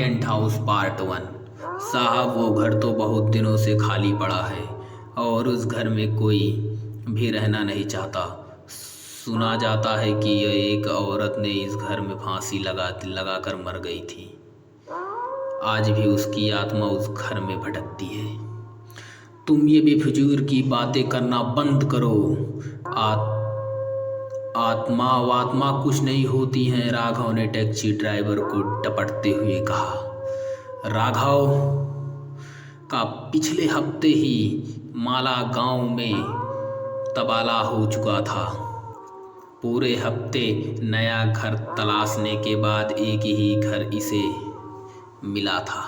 Tent house part 1। साहब वो घर तो बहुत दिनों से खाली पड़ा है और उस घर में कोई भी रहना नहीं चाहता। सुना जाता है कि यह एक औरत ने इस घर में फांसी लगा कर मर गई थी। आज भी उसकी आत्मा उस घर में भटकती है। तुम ये बेफिजूल की बातें करना बंद करो। आत्मा कुछ नहीं होती हैं, राघव ने टैक्सी ड्राइवर को टपटते हुए कहा। राघव का पिछले हफ्ते ही माला गांव में तबाला हो चुका था। पूरे हफ्ते नया घर तलाशने के बाद एक ही घर इसे मिला था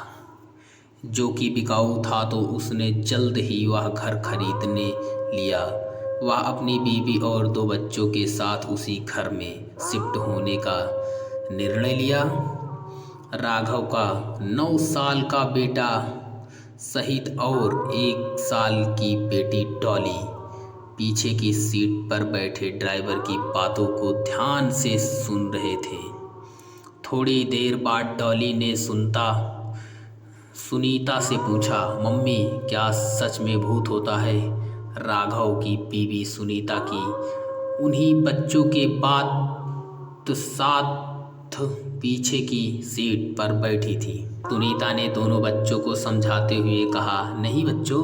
जो कि बिकाऊ था, तो उसने जल्द ही वह घर खरीदने लिया। वह अपनी बीवी और 2 बच्चों के साथ उसी घर में शिफ्ट होने का निर्णय लिया। राघव का 9 साल का बेटा सहित और 1 साल की बेटी डॉली पीछे की सीट पर बैठे ड्राइवर की बातों को ध्यान से सुन रहे थे। थोड़ी देर बाद डॉली ने सुनीता से पूछा, मम्मी क्या सच में भूत होता है? राघव की बीवी सुनीता की उन्हीं बच्चों के बाद साथ पीछे की सीट पर बैठी थी। सुनीता ने दोनों बच्चों को समझाते हुए कहा, नहीं बच्चों,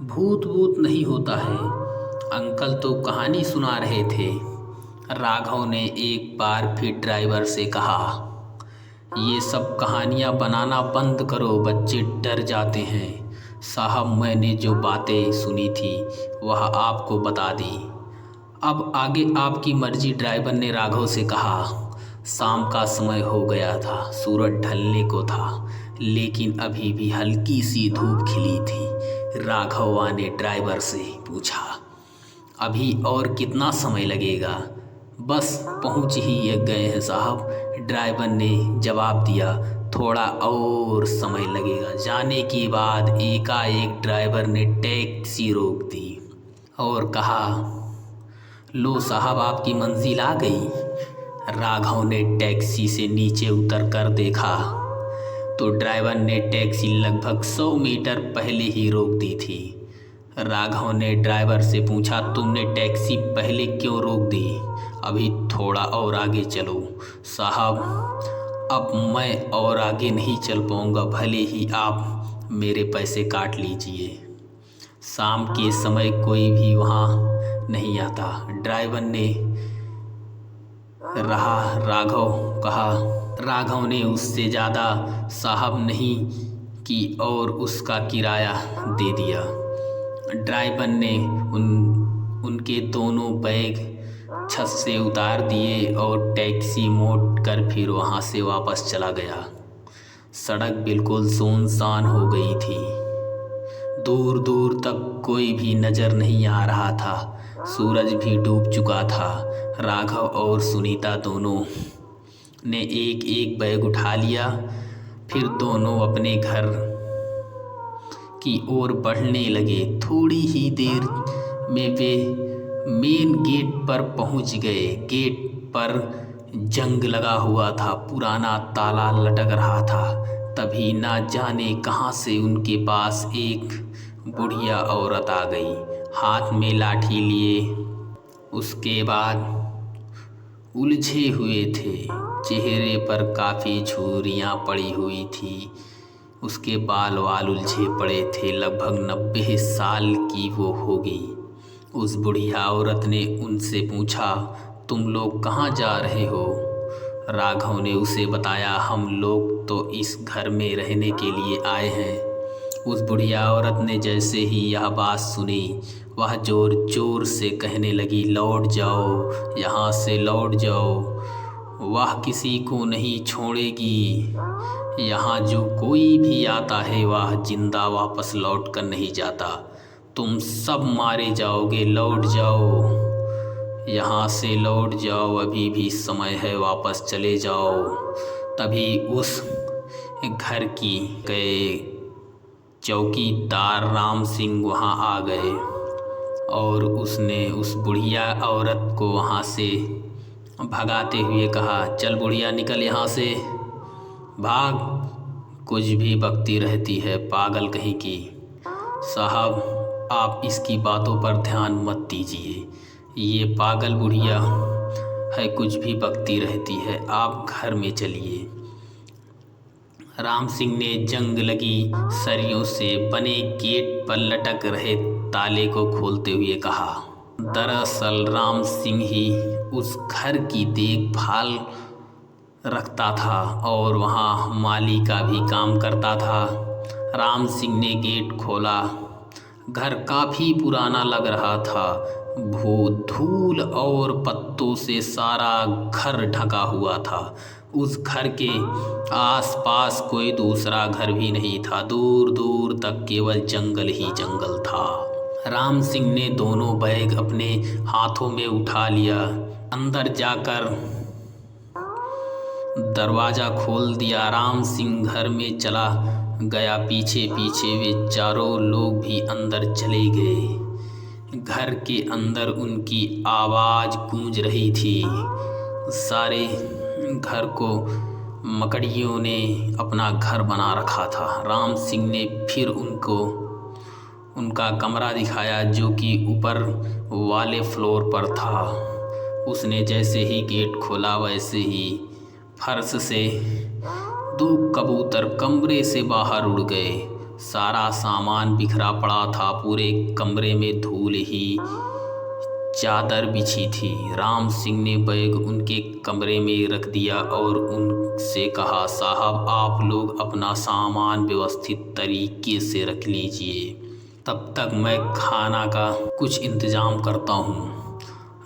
भूत नहीं होता है, अंकल तो कहानी सुना रहे थे। राघव ने एक बार फिर ड्राइवर से कहा, ये सब कहानियाँ बनाना बंद करो, बच्चे डर जाते हैं। साहब मैंने जो बातें सुनी थी वह आपको बता दी, अब आगे आपकी मर्जी, ड्राइवर ने राघव से कहा। शाम का समय हो गया था, सूरज ढलने को था, लेकिन अभी भी हल्की सी धूप खिली थी। राघव ने ड्राइवर से पूछा, अभी और कितना समय लगेगा? बस पहुंच ही गए हैं साहब, ड्राइवर ने जवाब दिया। थोड़ा और समय लगेगा। जाने के बाद एकाएक ड्राइवर ने टैक्सी रोक दी और कहा, लो साहब आपकी मंजिल आ गई। राघव ने टैक्सी से नीचे उतर कर देखा तो ड्राइवर ने टैक्सी लगभग 100 मीटर पहले ही रोक दी थी। राघव ने ड्राइवर से पूछा, तुमने टैक्सी पहले क्यों रोक दी? अभी थोड़ा और आगे चलो साहब, अब मैं और आगे नहीं चल पाऊँगा, भले ही आप मेरे पैसे काट लीजिए। शाम के समय कोई भी वहाँ नहीं आता, ड्राइवर ने राघव ने उससे ज़्यादा साहब नहीं की और उसका किराया दे दिया। ड्राइवर ने उनके दोनों बैग छत से उतार दिए और टैक्सी मोड़ कर फिर वहाँ से वापस चला गया। सड़क बिल्कुल सुनसान हो गई थी, दूर दूर तक कोई भी नज़र नहीं आ रहा था। सूरज भी डूब चुका था। राघव और सुनीता दोनों ने एक एक बैग उठा लिया, फिर दोनों अपने घर की ओर बढ़ने लगे। थोड़ी ही देर में वे मेन गेट पर पहुंच गए। गेट पर जंग लगा हुआ था, पुराना ताला लटक रहा था। तभी ना जाने कहां से उनके पास एक बुढ़िया औरत आ गई, हाथ में लाठी लिए। उसके बाद उलझे हुए थे, चेहरे पर काफ़ी झुर्रियाँ पड़ी हुई थी, उसके बाल उलझे पड़े थे। लगभग 90 साल की वो होगी। उस बुढ़िया औरत ने उनसे पूछा, तुम लोग कहाँ जा रहे हो? राघव ने उसे बताया, हम लोग तो इस घर में रहने के लिए आए हैं। उस बुढ़िया औरत ने जैसे ही यह बात सुनी, वह जोर जोर से कहने लगी, लौट जाओ, यहाँ से लौट जाओ, वह किसी को नहीं छोड़ेगी। यहाँ जो कोई भी आता है वह जिंदा वापस लौट कर नहीं जाता। तुम सब मारे जाओगे, लौट जाओ, यहाँ से लौट जाओ, अभी भी समय है, वापस चले जाओ। तभी उस घर की गए चौकीदार राम सिंह वहाँ आ गए और उसने उस बुढ़िया औरत को वहाँ से भगाते हुए कहा, चल बुढ़िया निकल यहाँ से, भाग कुछ भी बकती रहती है, पागल कहीं की। साहब आप इसकी बातों पर ध्यान मत दीजिए, ये पागल बुढ़िया है, कुछ भी बकती रहती है, आप घर में चलिए। राम सिंह ने जंग लगी सरियों से बने गेट पर लटक रहे ताले को खोलते हुए कहा। दरअसल राम सिंह ही उस घर की देखभाल रखता था और वहाँ माली का भी काम करता था। राम सिंह ने गेट खोला। घर काफ़ी पुराना लग रहा था। धूल और पत्तों से सारा घर ढका हुआ था। उस घर के आसपास कोई दूसरा घर भी नहीं था। दूर दूर तक केवल जंगल ही जंगल था। राम सिंह ने दोनों बैग अपने हाथों में उठा लिया। अंदर जाकर दरवाज़ा खोल दिया। राम सिंह घर में चला गया। पीछे पीछे वे चारों लोग भी अंदर चले गए। घर के अंदर उनकी आवाज़ गूंज रही थी। सारे घर को मकड़ियों ने अपना घर बना रखा था। राम सिंह ने फिर उनका कमरा दिखाया जो कि ऊपर वाले फ्लोर पर था। उसने जैसे ही गेट खोला वैसे ही फर्श से 2 कबूतर कमरे से बाहर उड़ गए। सारा सामान बिखरा पड़ा था। पूरे कमरे में धूल ही चादर बिछी थी। राम सिंह ने बैग उनके कमरे में रख दिया और उनसे कहा, साहब आप लोग अपना सामान व्यवस्थित तरीके से रख लीजिए, तब तक मैं खाना का कुछ इंतज़ाम करता हूँ।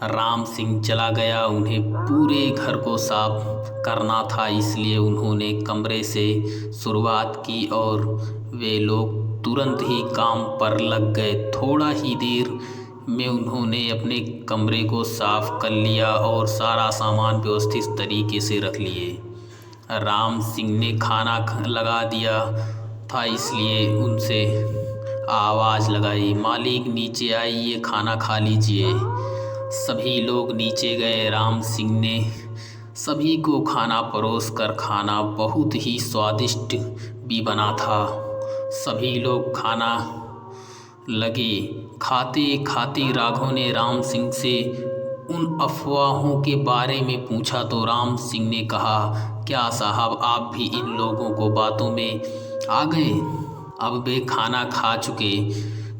राम सिंह चला गया। उन्हें पूरे घर को साफ करना था, इसलिए उन्होंने कमरे से शुरुआत की और वे लोग तुरंत ही काम पर लग गए। थोड़ा ही देर में उन्होंने अपने कमरे को साफ कर लिया और सारा सामान व्यवस्थित तरीके से रख लिए। राम सिंह ने खाना लगा दिया था, इसलिए उनसे आवाज़ लगाई, मालिक नीचे आइए, खाना खा लीजिए। सभी लोग नीचे गए। राम सिंह ने सभी को खाना परोस कर खाना बहुत ही स्वादिष्ट भी बना था। सभी लोग खाना लगे। खाते खाते राघव ने राम सिंह से उन अफवाहों के बारे में पूछा तो राम सिंह ने कहा, क्या साहब आप भी इन लोगों को बातों में आ गए? अब वे खाना खा चुके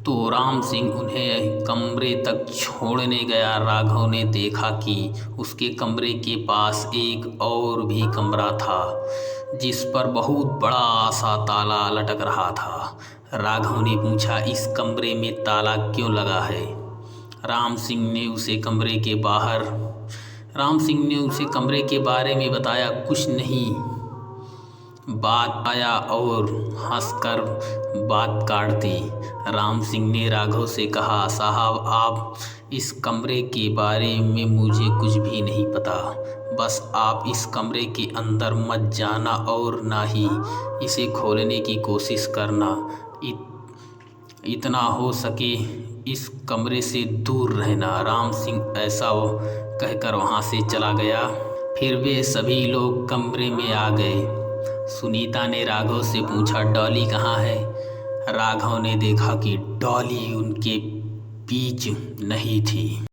तो राम सिंह उन्हें कमरे तक छोड़ने गया। राघव ने देखा कि उसके कमरे के पास एक और भी कमरा था जिस पर बहुत बड़ा सा ताला लटक रहा था। राघव ने पूछा, इस कमरे में ताला क्यों लगा है? राम सिंह ने उसे कमरे के बारे में बताया। कुछ नहीं बात आया और हंसकर बात काट दी। राम सिंह ने राघव से कहा, साहब आप इस कमरे के बारे में मुझे कुछ भी नहीं पता। बस आप इस कमरे के अंदर मत जाना और ना ही इसे खोलने की कोशिश करना। इतना हो सके इस कमरे से दूर रहना। राम सिंह ऐसा कहकर वहाँ से चला गया। फिर वे सभी लोग कमरे में आ गए। सुनीता ने राघव से पूछा, डॉली कहाँ है? राघव ने देखा कि डॉली उनके बीच नहीं थी।